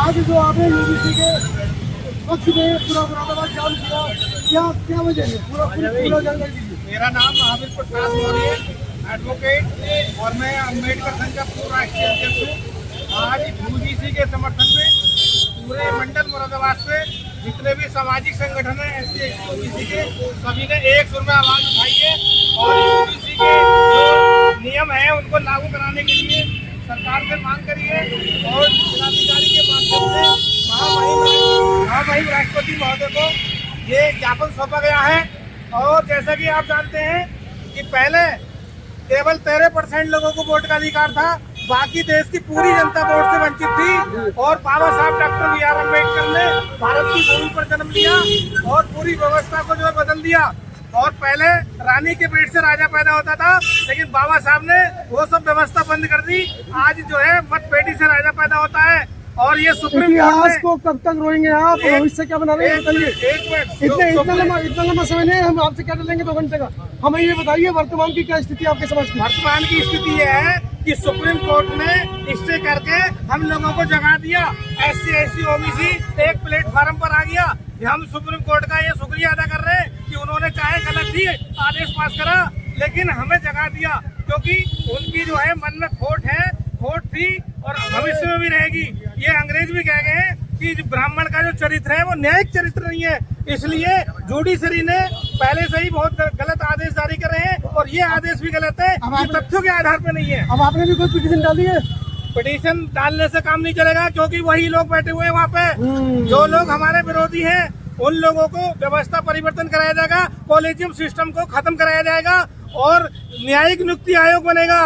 आज जो आपने यूजीसी के पक्ष में पूरा मुरादाबाद जाम किया, क्या क्या वजह है? पूरा जानकारी दीजिए। मेरा नाम महावीर प्रसाद मौर्य, एडवोकेट, और मैं अम्बेडकर संघ का पूर्व राष्ट्रीय अध्यक्ष हूँ। आज यूजीसी के समर्थन में पूरे मंडल मुरादाबाद से जितने भी सामाजिक संगठन है SC OBC के, सभी ने एक सुर में आवाज उठाई है और यूजीसी के जो नियम है उनको लागू कराने के लिए सरकार से मांग करी है और जिलाधिकारी के माध्यम से महामहिम राष्ट्रपति महोदय को ये ज्ञापन सौंपा गया है। और जैसा कि आप जानते हैं कि पहले केवल 13% लोगों को वोट का अधिकार था, बाकी देश की पूरी जनता वोट से वंचित थी। और बाबा साहब डॉक्टर BR अम्बेडकर ने भारत की भूमि पर जन्म लिया और पूरी व्यवस्था को जो है बदल दिया। और पहले रानी के पेट से राजा पैदा होता था, लेकिन बाबा साहब ने वो सब व्यवस्था बंद कर दी। आज जो है मत पेटी से राजा पैदा होता है। और ये सुप्रीम कोर्ट को कब तक रोएंगे आप? भविष्य क्या बना रहे हैं बताइए। इतना लंबा समय नहीं, हम आपसे क्या लेंगे 2 घंटे का। हमें ये बताइए वर्तमान की क्या स्थिति आपके समाज की? वर्तमान की स्थिति ये है कि सुप्रीम कोर्ट ने स्टे करके हम लोगों को जगा दिया। SC OBC एक प्लेटफार्म पर आ गया। हम सुप्रीम कोर्ट का ये शुक्रिया अदा कर रहे हैं कि उन्होंने चाहे गलत ही आदेश पास करा, लेकिन हमें जगा दिया, क्योंकि उनकी जो है मन में खोट थी और भविष्य में भी रहेगी। ये अंग्रेज भी कह गए कि ब्राह्मण का जो चरित्र है वो न्यायिक चरित्र नहीं है, इसलिए जुडिशरी ने पहले से ही बहुत गलत आदेश जारी करे हैं और ये आदेश भी गलत है, ये तथ्यों के आधार पर नहीं है। अब आपने भी कोई पिटीशन डाली है? पिटीशन डालने से काम नहीं चलेगा, क्योंकि वही लोग बैठे हुए हैं वहाँ पे जो लोग हमारे विरोधी हैं। उन लोगों को व्यवस्था परिवर्तन कराया जाएगा, कॉलेजियम सिस्टम को खत्म कराया जाएगा और न्यायिक नियुक्ति आयोग बनेगा।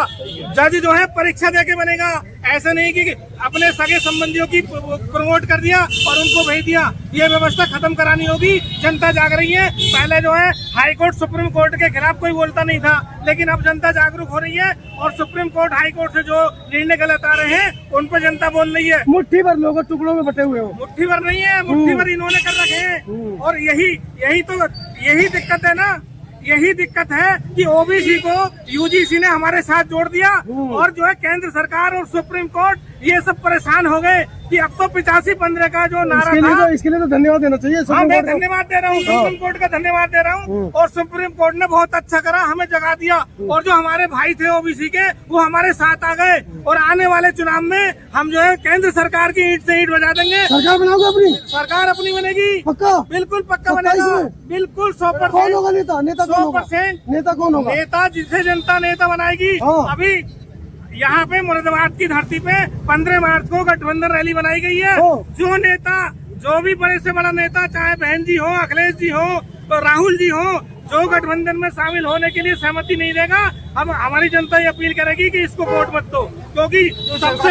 जज जो है परीक्षा देके बनेगा, ऐसा नहीं कि अपने सगे संबंधियों की प्रमोट कर दिया और उनको भेज दिया। ये व्यवस्था खत्म करानी होगी। जनता जाग रही है। पहले जो है हाई कोर्ट सुप्रीम कोर्ट के खिलाफ कोई बोलता नहीं था, लेकिन अब जनता जागरूक हो रही है और सुप्रीम कोर्ट हाई कोर्ट से जो निर्णय गलत आ रहे हैं उन पर जनता बोल रही है। मुट्ठी भर लोग टुकड़ों में बटे हुए हो। मुट्ठी भर नहीं है, मुट्ठी भर इन्होंने कर रखे हैं। और यही दिक्कत है ना, यही दिक्कत है कि OBC को यूजीसी ने हमारे साथ जोड़ दिया और जो है केंद्र सरकार और सुप्रीम कोर्ट ये सब परेशान हो गए कि अब तो 85-15 का जो नारा था, इसके लिए तो धन्यवाद देना चाहिए। हाँ, मैं धन्यवाद दे रहा हूँ, सुप्रीम कोर्ट का धन्यवाद दे रहा हूँ। और सुप्रीम कोर्ट ने बहुत अच्छा करा, हमें जगा दिया। और जो हमारे भाई थे OBC के, वो हमारे साथ आ गए और आने वाले चुनाव में हम जो है केंद्र सरकार की ईंट से ईंट बजा देंगे। सरकार बनाओगे अपनी? सरकार अपनी बनेगी, पक्का? बिल्कुल पक्का बनेगा, बिल्कुल 100%। कौन होगा नेता? 100% नेता कौन होगा? नेता जिसे जनता नेता बनाएगी। अभी यहाँ पे मुरादाबाद की धरती पे 15 मार्च को गठबंधन रैली बनाई गई है। जो नेता, जो भी बड़े से बड़ा नेता, चाहे बहन जी हो, अखिलेश जी हो, तो राहुल जी हो, जो गठबंधन में शामिल होने के लिए सहमति नहीं देगा, अब हमारी जनता ये अपील करेगी कि इसको वोट मत दो, क्योंकि सबसे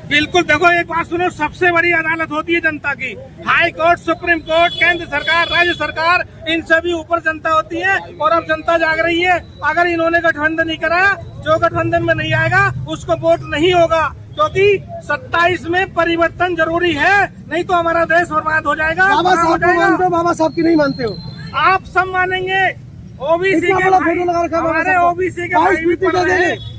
बिल्कुल देखो, एक बात सुनो, सबसे बड़ी अदालत होती है जनता की। हाई कोर्ट, सुप्रीम कोर्ट, केंद्र सरकार, राज्य सरकार, इन सभी ऊपर जनता होती है। और अब जनता जाग रही है। अगर इन्होंने गठबंधन नहीं कराया, जो गठबंधन में नहीं आएगा उसको वोट नहीं होगा, क्योंकि 27 में परिवर्तन जरूरी है, नहीं तो हमारा देश बर्बाद हो जाएगा। बाबा साहब को मानते हो? बाबा साहब की नहीं मानते हो? आप सब मानेंगे। OBC के हमारे OBC के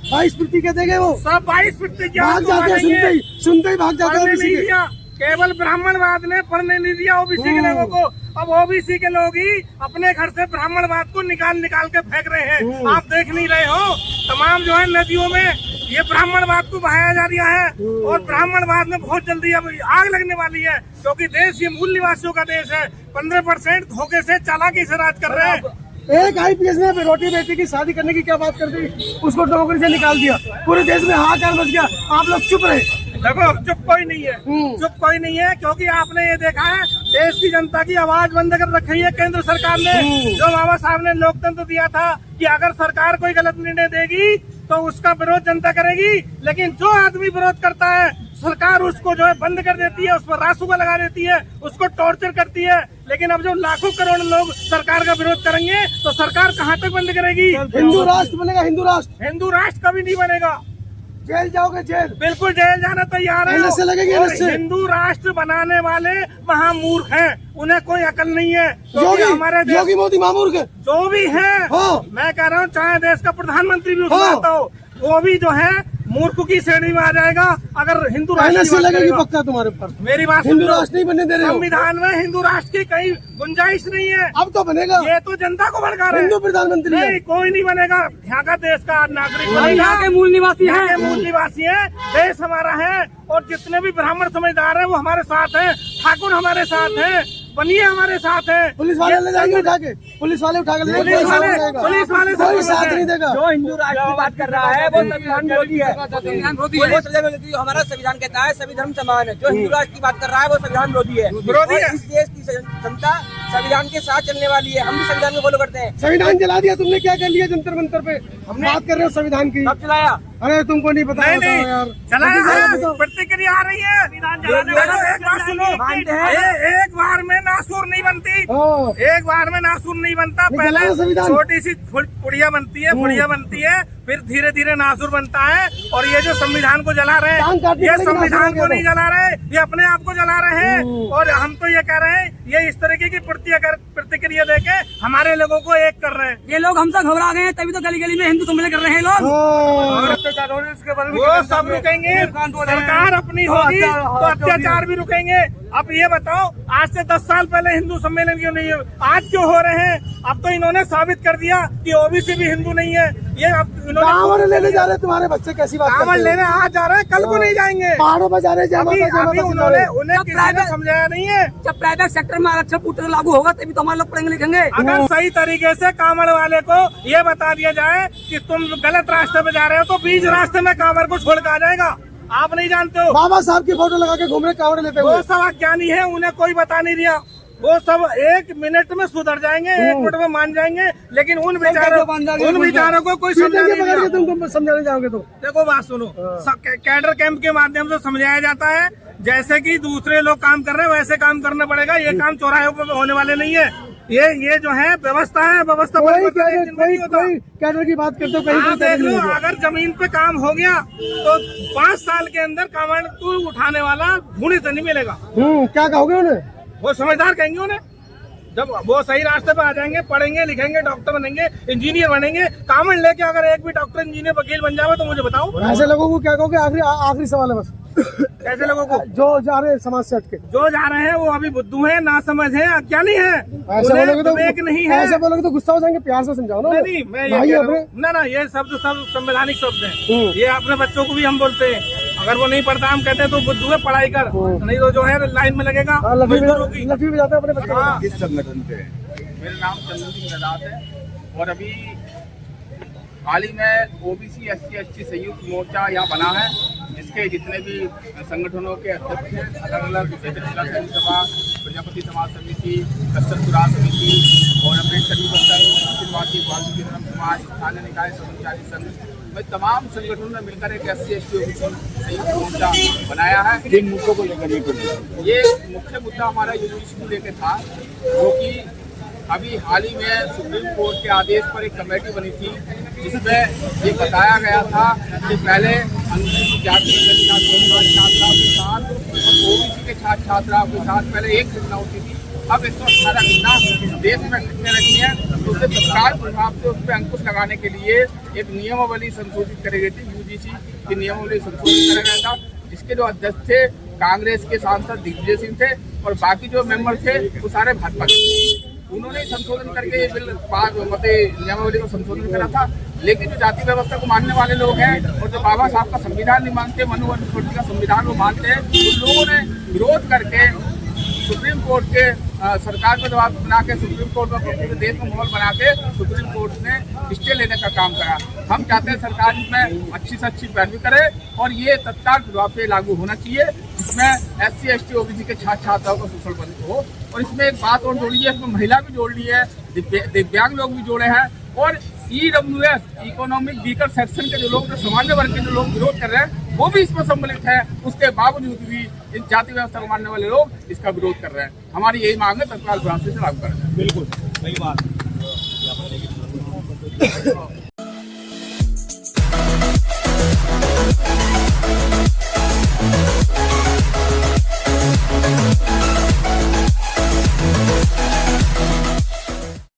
22 प्रति के देंगे वो सब 22% भाग जाते हैं, सुनते ही भाग जाते हैं। केवल ब्राह्मणवाद ने पढ़ने नहीं दिया OBC के लोगों को। अब OBC के लोग ही अपने घर से ब्राह्मणवाद को निकाल के फेंक रहे हैं। आप देख नहीं रहे हो, तमाम जो है नदियों में ये ब्राह्मणवाद को बहाया जा रहा है। और ब्राह्मणवाद में बहुत जल्दी अब आग लगने वाली है, क्योंकि देश ये मूल निवासियों का देश है। 15% धोखे से, चालाकी से राज कर रहे हैं। एक IPS ने रोटी बेटी की शादी करने की क्या बात कर दी, उसको नौकरी से निकाल दिया, पूरे देश में हाहाकार मच गया। आप लोग चुप रहे। देखो, चुप कोई नहीं है, चुप कोई नहीं है, क्योंकि आपने ये देखा है देश की जनता की आवाज बंद कर रखी है केंद्र सरकार ने। जो बाबा साहब ने लोकतंत्र दिया था कि अगर सरकार कोई गलत निर्णय देगी तो उसका विरोध जनता करेगी, लेकिन जो आदमी विरोध करता है सरकार उसको जो है बंद कर देती है, उस पर रासुका लगा देती है, उसको टॉर्चर करती है। लेकिन अब जो लाखों करोड़ लोग सरकार का विरोध करेंगे तो सरकार कहाँ तक बंद करेगी? हिंदू राष्ट्र बनेगा, हिंदू राष्ट्र। हिंदू राष्ट्र कभी नहीं बनेगा। जेल जाओगे? जेल बिल्कुल जेल जाना तैयार है। हिंदू राष्ट्र बनाने वाले महामूर्ख हैं, उन्हें कोई अकल नहीं है। हमारे योगी मोदी महामूर्ख जो भी है, मैं कह रहा हूँ, चाहे देश का प्रधानमंत्री भी उसमें आता हो, वो भी जो है मूर्ख की श्रेणी में आ जाएगा अगर हिंदू राष्ट्र पहले की से बात लगेगी करेगा। पक्का तुम्हारे ऊपर। मेरी बात हिंदू सुन लो। राष्ट्र नहीं बनने दे रहे हो। संविधान में हिंदू राष्ट्र की कहीं गुंजाइश नहीं है। अब तो बनेगा। ये तो जनता को भड़का रहे हिंदू हैं। प्रधानमंत्री है। नहीं, कोई नहीं बनेगा। यहाँ का देश का नागरिक हम बनेगा। यहाँ के मूल निवासी यहाँ के हैं। मूल निवासी है। देश हमारा है और जितने भी ब्राह्मण समझदार हैं वो हमारे साथ हैं। ठाकुर हमारे साथ हैं, बनिए हमारे साथ हैं। पुलिस वाले ले जाएंगे उठा के, पुलिस वाले उठा के ले जाएंगे, पुलिस वाले कोई साथ नहीं देगा। जो हिंदू राष्ट्र की बात कर रहा है वो संविधान विरोधी है। संविधान विरोधी है। वो संविधान विरोधी है। हमारा संविधान कहता है सभी धर्म समान है। जो हिंदू राष्ट्र की बात कर रहा है वो संविधान विरोधी है। विरोधी है। और इस देश की जनता संविधान के साथ चलने वाली है। हम भी संविधान को फॉलो करते हैं। संविधान जला दिया तुमने, क्या कर लिया जंतर मंतर पे? हम बात कर रहे हो संविधान की। कब चलाया? अरे तुमको नहीं पता नहीं होता नहीं यार। चलाया है। बताओ। प्रतिक्रिया आ रही है। एक बात सुनो, मानते हैं। एक बार में नासूर नहीं बनती। हाँ। एक बार में नासूर नहीं बनता। नहीं, पहले चलाओ संविधान। छोटी सी पुड़िया बनती है, पुड़िया बनती है, फिर धीरे धीरे नासूर बनता है। और ये जो संविधान को जला रहे टांग हैं, काटने ये के लिए संविधान नासूर को हो नहीं गया जला रहे, ये अपने आप को जला रहे हैं। और हम तो ये कह रहे हैं, ये इस तरीके की प्रतिक्रिया देके हमारे लोगों को एक कर रहे हैं। ये लोग हमसे घबरा गए हैं, तभी तो गली गली में हिंदू सम्मेलन कर रहे हैं लोग। हाँ। वो सब रुकेंगे, सरकार अपनी होगी तो अत्याचार भी रुकेंगे। अब ये बताओ, आज से 10 साल पहले हिंदू सम्मेलन क्यों नहीं है, आज क्यों हो रहे हैं? अब तो इन्होंने साबित कर दिया कि ओबीसी भी हिंदू नहीं है। ये अब कांवड़ लेने जा रहे तुम्हारे बच्चे, कैसी बात कांवड़ करते हो? लेने आज जा रहे हैं, कल को नहीं जाएंगे। पहाड़ों पर जा रहे हैं, जय अभी माता, जय अभी माता चिल्ला उन्होंने रहे हैं। उन्हें किसी ने समझाया नहीं है। जब प्राइवेट सेक्टर में आरक्षण पूर्ण तरह लागू होगा तभी तो हमारे लोग पढ़ेंगे लिखेंगे। अगर सही तरीके से कांवड़ वाले को ये बता दिया जाए कि तुम गलत रास्ते पे जा रहे हो, तो बीच रास्ते में कांवड़ को छोड़ के आ जाएगा। आप नहीं जानते हो। बाबा साहब की फोटो लगा के घूम रहे कांवड़ लेते हुए। वो सब अज्ञानी है, उन्हें कोई बता नहीं दिया। वो सब 1 मिनट में सुधर जाएंगे, 1 मिनट में मान जाएंगे, लेकिन उन बेचारों को कोई समझा पीटेंगे नहीं पकड़ के, दिया। तुमको समझाने जाओगे तो। देखो बात सुनो, कैडर कैंप के माध्यम से समझाया जाता है। जैसे कि दूसरे लोग काम कर रहे हैं वैसे काम करना पड़ेगा। ये काम चौराहे पर होने वाले नहीं है। ये जो है व्यवस्था है, व्यवस्था कोई परिवर्तन एक दिन में नहीं होता। कैडर की बात करते हो, कहीं आप कोई देख कैडर लो, नहीं होगा। अगर जमीन पे काम हो गया तो 5 साल के अंदर कांवड़ को उठाने वाला ढूंढे से नहीं मिलेगा। क्या कहोगे उन्हें? वो समझदार कहेंगे उन्हें। जब वो सही रास्ते पे आ जाएंगे, पढ़ेंगे लिखेंगे, डॉक्टर बनेंगे, इंजीनियर बनेंगे। कांवड़ लेके अगर एक भी डॉक्टर, इंजीनियर, वकील बन जाए तो मुझे बताओ। ऐसे लोगों को क्या कहोगे? आखिरी सवाल है बस। ऐसे लोगों को जो जा रहे हैं समाज से हटके, जो जा रहे हैं वो अभी बुद्धू हैं, नासमझ हैं, अज्ञानी हैं। ऐसे उन्हें बोलोगे तो विवेक नहीं है। ऐसे बोलोगे तो गुस्सा हो जाएंगे। प्यार से समझाओ ना। नहीं, मैं ये भाई कह अपने रहा हूं, ना ये शब्द सब संवैधानिक शब्द हैं। ये अपने बच्चों को भी हम बोलते हैं। अगर वो नहीं पढ़ता, हम कहते हैं तो बुद्धू है, पढ़ाई कर, नहीं तो जो है लाइन में लगेगा। लठी मजदूरों की। भी जाते हैं अपने बच्चे। हाँ। किस संगठन से? मेरा नाम चंदन सिंह रजात है और अभी हाल ही में ओबीसी SC ST संयुक्त मोर्चा यहाँ बना है, जिसके जितने भी संगठनों के अध्यक्ष हैं, अलग अलग जिला सैनिक सभा, प्रजापति समाज समिति, कस्तर सुराज समिति और अम्बेडकर आदिवासी वाल्मीकि धर्म समाज, स्थानीय निकाय कर्मचारी संघ में तमाम संगठनों ने मिलकर एक SC ST OBC संयुक्त मोर्चा बनाया है। किन मुद्दों को लेकर ये मुख्य मुद्दा हमारा यूजीसी को लेकर था, जो कि अभी हाल ही में सुप्रीम कोर्ट के आदेश पर एक कमेटी बनी थी, जिसमें ये बताया गया था कि पहले अनुसूचित जाति छात्राओं के साथ और ओबीसी के छात्र छात्राओं के साथ पहले एक घटना होती थी। अब 118 घटना देश में घटने लगी है, तो उसे तत्काल प्रभाव से उस पर अंकुश लगाने के लिए एक नियमावली संशोधित करी गई थी। यूजीसी की नियमावली संशोधित करा गया था, जिसके जो अध्यक्ष थे कांग्रेस के सांसद दिग्विजय सिंह थे और बाकी जो मेंबर थे वो सारे भाजपा के। उन्होंने संशोधन करके ये बिल नियमावली को संशोधन करा था। लेकिन जो जाति व्यवस्था को मानने वाले लोग हैं और जो बाबा साहब का संविधान नहीं मानते, मनु अनुस्मृति का संविधान को मानते हैं, उन लोगों ने विरोध करके सुप्रीम कोर्ट के सरकार को दबाव बना के सुप्रीम कोर्ट में पूरे देश में माहौल बना के सुप्रीम कोर्ट ने स्टे लेने का काम करा। हम चाहते हैं सरकार इसमें अच्छी से अच्छी पैरवी करे और ये तत्काल प्रभाव से लागू होना चाहिए, जिसमें SC ST OBC के छात्र छात्राओं का शोषण बंद हो। और इसमें एक बात और जोड़ी है, इसमें महिला भी जोड़ ली है, दिव्यांग लोग भी जोड़े हैं और EWS इकोनॉमिक वीकर सेक्शन के जो लोग, जो सामान्य वर्ग के जो लोग विरोध कर रहे हैं, वो भी इसमें सम्मिलित है। उसके बावजूद भी इस जाति व्यवस्था को मानने वाले लोग इसका विरोध कर रहे हैं। हमारी यही मांग है तत्काल प्रभाव से लागू करें। बिल्कुल सही बात।